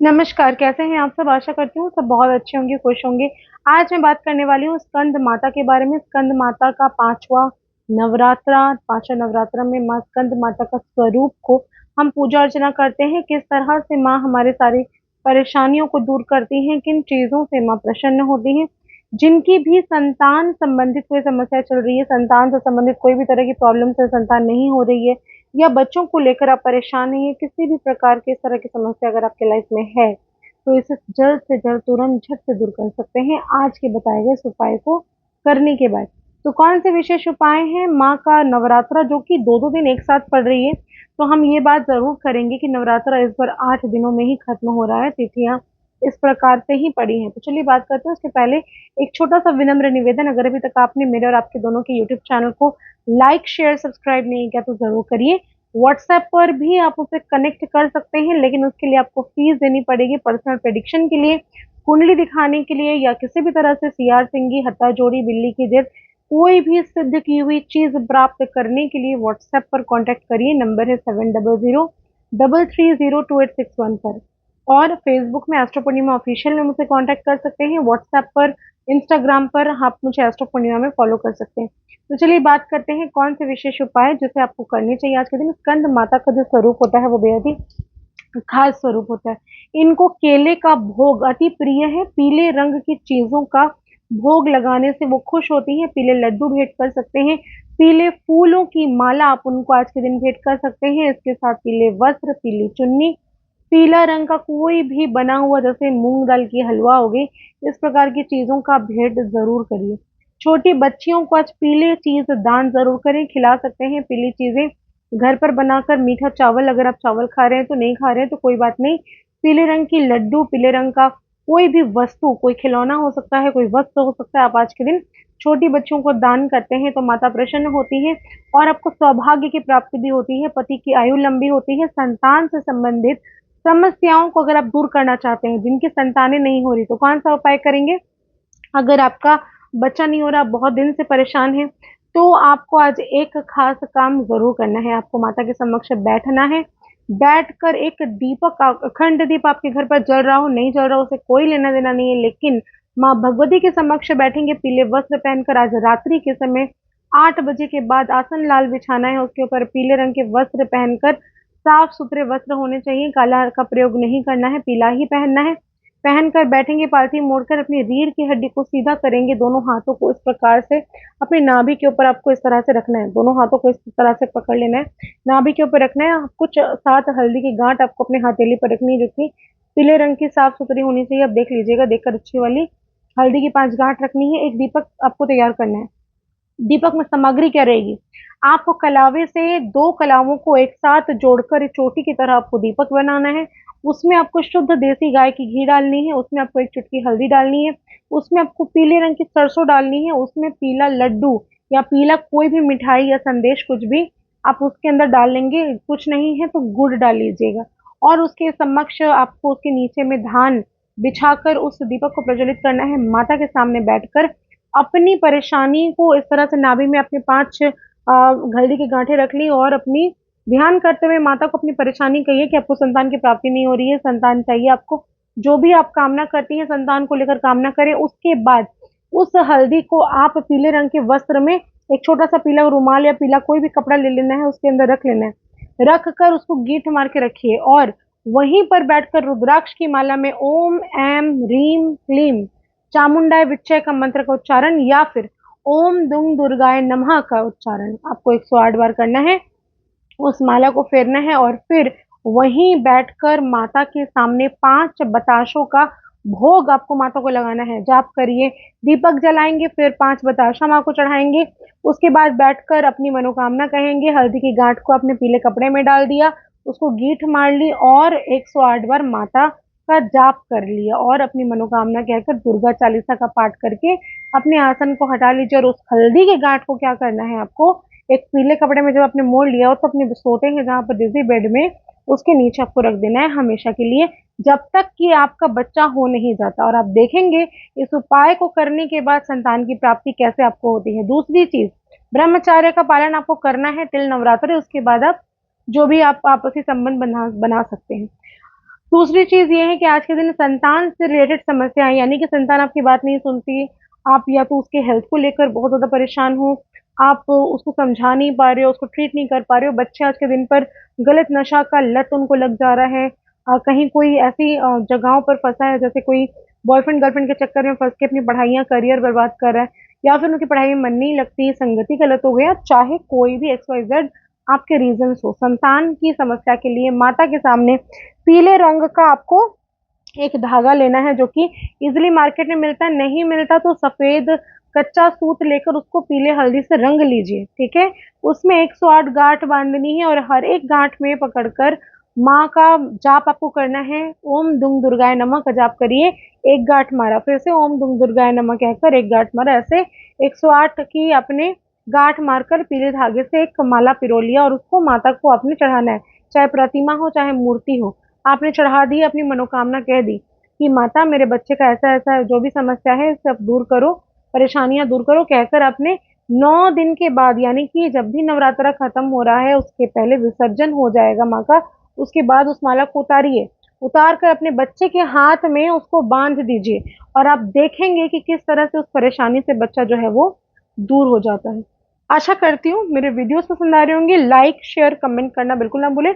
नमस्कार, कैसे हैं आप सब? आशा करती हूँ सब बहुत अच्छे होंगे, खुश होंगे। आज मैं बात करने वाली हूँ स्कंद माता के बारे में। स्कंद माता का 5वां नवरात्रा, 5वां नवरात्रा में माँ स्कंद माता का स्वरूप को हम पूजा अर्चना करते हैं। किस तरह से माँ हमारे सारी परेशानियों को दूर करती हैं, किन चीज़ों से माँ प्रसन्न होती हैं। जिनकी भी संतान संबंधित कोई समस्या चल रही है, संतान से संबंधित कोई भी तरह की प्रॉब्लम से संतान नहीं हो रही है, या बच्चों को लेकर आप परेशान हैं, या किसी भी प्रकार की इस तरह की समस्या अगर आपके लाइफ में है, तो इसे जल्द से जल्द तुरंत झट से दूर कर सकते हैं आज के बताए गए इस उपाय को करने के बाद। तो कौन से विशेष उपाय हैं? माँ का नवरात्रा जो कि 2-2 दिन एक साथ पड़ रही है, तो हम ये बात ज़रूर करेंगे कि नवरात्रा इस बार 8 दिनों में ही खत्म हो रहा है, तिथियाँ इस प्रकार से ही पड़ी हैं। तो चलिए बात करते हैं, उसके पहले एक छोटा-सा विनम्र निवेदन, अगर अभी तक आपने मेरे और आपके दोनों के यूट्यूब चैनल को लाइक, शेयर, सब्सक्राइब नहीं किया तो ज़रूर करिए। व्हाट्सएप पर भी आप उसे कनेक्ट कर सकते हैं, लेकिन उसके लिए आपको फीस देनी पड़ेगी पर्सनल प्रेडिक्शन के लिए, कुंडली दिखाने के लिए, या किसी भी तरह से सीआर सिंगी, हत्ता जोड़ी, बिल्ली की जिद, कोई भी सिद्ध की हुई चीज़ प्राप्त करने के लिए व्हाट्सएप पर कॉन्टैक्ट करिए। नंबर है 7003302861 पर। और फेसबुक में एस्ट्रो पूर्णिमा ऑफिशियल में मुझसे कॉन्टैक्ट कर सकते हैं। व्हाट्सएप पर, इंस्टाग्राम पर आप मुझे एस्ट्रो पूर्णिमा में फॉलो कर सकते हैं। तो चलिए बात करते हैं कौन से विशेष उपाय जिसे आपको करने चाहिए आज के दिन। स्कंद माता का जो स्वरूप होता है वो बेहद ही खास स्वरूप होता है। इनको केले का भोग अति प्रिय है। पीले रंग की चीजों का भोग लगाने से वो खुश होती हैं। पीले लड्डू भेंट कर सकते हैं। पीले फूलों की माला आप उनको आज के दिन भेंट कर सकते हैं। इसके साथ पीले वस्त्र, पीली चुन्नी, पीला रंग का कोई भी बना हुआ, जैसे मूंग दाल की हलवा हो गई, इस प्रकार की चीज़ों का भेंट ज़रूर करिए। छोटी बच्चियों को आज पीले चीज़ दान ज़रूर करें, खिला सकते हैं पीली चीज़ें घर पर बनाकर। मीठा चावल, अगर आप चावल खा रहे हैं तो नहीं खा रहे हैं तो कोई बात नहीं। पीले रंग की लड्डू, पीले रंग का कोई भी वस्तु, कोई खिलौना हो सकता है, कोई वस्त्र हो सकता है, आप आज के दिन छोटी बच्चियों को दान करते हैं तो माता प्रसन्न होती है और आपको सौभाग्य की प्राप्ति भी होती है, पति की आयु लंबी होती है। संतान से संबंधित समस्याओं को अगर आप दूर करना चाहते हैं, जिनकी संतानें नहीं हो रही, तो कौन सा उपाय करेंगे? अगर आपका बच्चा नहीं हो रहा, आप बहुत दिन से परेशान हैं, तो आपको आज एक खास काम ज़रूर करना है। आपको माता के समक्ष बैठना है। बैठकर एक दीपक, अखंड दीप आपके घर पर जल रहा हो, नहीं जल रहा हो, उसे कोई लेना-देना नहीं है, लेकिन माँ भगवती के समक्ष बैठेंगे पीले वस्त्र पहनकर। आज रात्रि के समय 8 बजे के बाद आसन लाल बिछाना है, उसके ऊपर पीले रंग के वस्त्र पहनकर, साफ-सुथरे वस्त्र होने चाहिए, काला का प्रयोग नहीं करना है, पीला ही पहनना है। पहनकर बैठेंगे, पालथी मोड़कर अपनी रीढ़ की हड्डी को सीधा करेंगे, दोनों हाथों को इस प्रकार से अपनी नाभि के ऊपर आपको इस तरह से रखना है, दोनों हाथों को इस तरह से पकड़ लेना है, नाभि के ऊपर रखना है। कुछ 7 हल्दी की गांठ आपको अपने हथेली पर रखनी है, जो कि पीले रंग की साफ सुथरी होनी चाहिए। आप देख लीजिएगा, देखकर अच्छी वाली हल्दी की 5 गांठ रखनी है। एक दीपक आपको तैयार करना है। दीपक में सामग्री क्या रहेगी? आपको कलावे से 2 कलावों को एक साथ जोड़कर एक चोटी की तरह आपको दीपक बनाना है। उसमें आपको शुद्ध देसी गाय की घी डालनी है, उसमें आपको 1 चुटकी हल्दी डालनी है, उसमें आपको पीले रंग की सरसों डालनी है, उसमें पीला लड्डू या पीला कोई भी मिठाई या संदेश कुछ भी आप उसके अंदर डाल लेंगे। कुछ नहीं है तो गुड़ डाल लीजिएगा और उसके समक्ष आपको उसके नीचे में धान बिछाकर उस दीपक को प्रज्वलित करना है। माता के सामने बैठकर अपनी परेशानी को इस तरह से नाभि में अपने 5 हल्दी की गांठें रख ली और अपनी ध्यान करते हुए माता को अपनी परेशानी कहिए कि आपको संतान की प्राप्ति नहीं हो रही है, संतान चाहिए आपको। जो भी आप कामना करती हैं संतान को लेकर कामना करें। उसके बाद उस हल्दी को आप पीले रंग के वस्त्र में, एक छोटा सा पीला रुमाल या पीला कोई भी कपड़ा ले लेना है, उसके अंदर रख लेना है। रख कर उसको गीठ मार के रखिए और वहीं पर बैठकर रुद्राक्ष की माला में ओम ऐम ह्रीम क्लीम चामुंडाय विच्चय का मंत्र का उच्चारण या फिर ओम दुंग दुर्गाय नमः का उच्चारण आपको 108 बार करना है। उस माला को फेरना है और फिर वहीं बैठकर माता के सामने 5 बताशों का भोग आपको माता को लगाना है। जाप करिए, दीपक जलाएंगे, फिर 5 बताशा माँ को चढ़ाएंगे। उसके बाद बैठकर अपनी मनोकामना कहेंगे। हल्दी की गांठ को अपने पीले कपड़े में डाल दिया, उसको गीठ मार ली और 108 बार माता का जाप कर लिया और अपनी मनोकामना कहकर दुर्गा चालीसा का पाठ करके अपने आसन को हटा लीजिए। और उस हल्दी के गांठ को क्या करना है आपको, एक पीले कपड़े में जब आपने मोड़ लिया हो तो अपने सोते हैं जहाँ पर जिस भी बेड में, उसके नीचे आपको रख देना है हमेशा के लिए, जब तक कि आपका बच्चा हो नहीं जाता। और आप देखेंगे इस उपाय को करने के बाद संतान की प्राप्ति कैसे आपको होती है। दूसरी चीज, ब्रह्मचर्य का पालन आपको करना है टिल नवरात्रि। उसके बाद आप जो भी आप आपसी संबंध बना बना सकते हैं। दूसरी चीज़ ये है कि आज के दिन संतान से रिलेटेड समस्याएँ, यानी कि संतान आपकी बात नहीं सुनती, आप या तो उसके हेल्थ को लेकर बहुत ज़्यादा परेशान हो, आप उसको समझा नहीं पा रहे हो, उसको ट्रीट नहीं कर पा रहे हो, बच्चे आज के दिन पर गलत नशा का लत उनको लग जा रहा है, कहीं कोई ऐसी जगहों पर फँसा है, जैसे कोई बॉयफ्रेंड गर्लफ्रेंड के चक्कर में फँस के अपनी पढ़ाइयाँ, करियर बर्बाद कर रहा है, या फिर उनकी पढ़ाई में मन नहीं लगती, संगति गलत हो गया, चाहे कोई भी एक्स वाई जेड आपके रीज़न्स हो, संतान की समस्या के लिए माता के सामने पीले रंग का आपको एक धागा लेना है, जो कि इजीली मार्केट में मिलता है, नहीं मिलता तो सफ़ेद कच्चा सूत लेकर उसको पीले हल्दी से रंग लीजिए, ठीक है? उसमें 108 गाँठ बाँधनी है और हर एक गाँठ में पकड़कर माँ का जाप आपको करना है। ओम दुम दुर्गाय नमः का जाप करिए, एक गाँठ मारा, फिर से ओम दुम दुर्गाय नमः कहकर एक गाँठ मारा, ऐसे 108 की आपने गाँठ मारकर पीले धागे से एक माला पिरो लिया और उसको माता को आपने चढ़ाना है, चाहे प्रतिमा हो, चाहे मूर्ति हो। आपने चढ़ा दी, अपनी मनोकामना कह दी कि माता मेरे बच्चे का ऐसा-ऐसा जो भी समस्या है सब दूर करो, परेशानियाँ दूर करो, कहकर आपने 9 दिन के बाद, यानी कि जब भी नवरात्रा खत्म हो रहा है उसके पहले विसर्जन हो जाएगा माँ का, उसके बाद उस माला को उतारिए। उतार कर अपने बच्चे के हाथ में उसको बाँध दीजिए और आप देखेंगे कि किस तरह से उस परेशानी से बच्चा जो है वो दूर हो जाता है। आशा करती हूँ मेरे वीडियोज़ पसंद आ रहे होंगे। लाइक, शेयर, कमेंट करना बिल्कुल ना भूलें।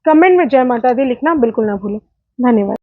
कमेंट में जय माता दी लिखना बिल्कुल ना भूलें। धन्यवाद।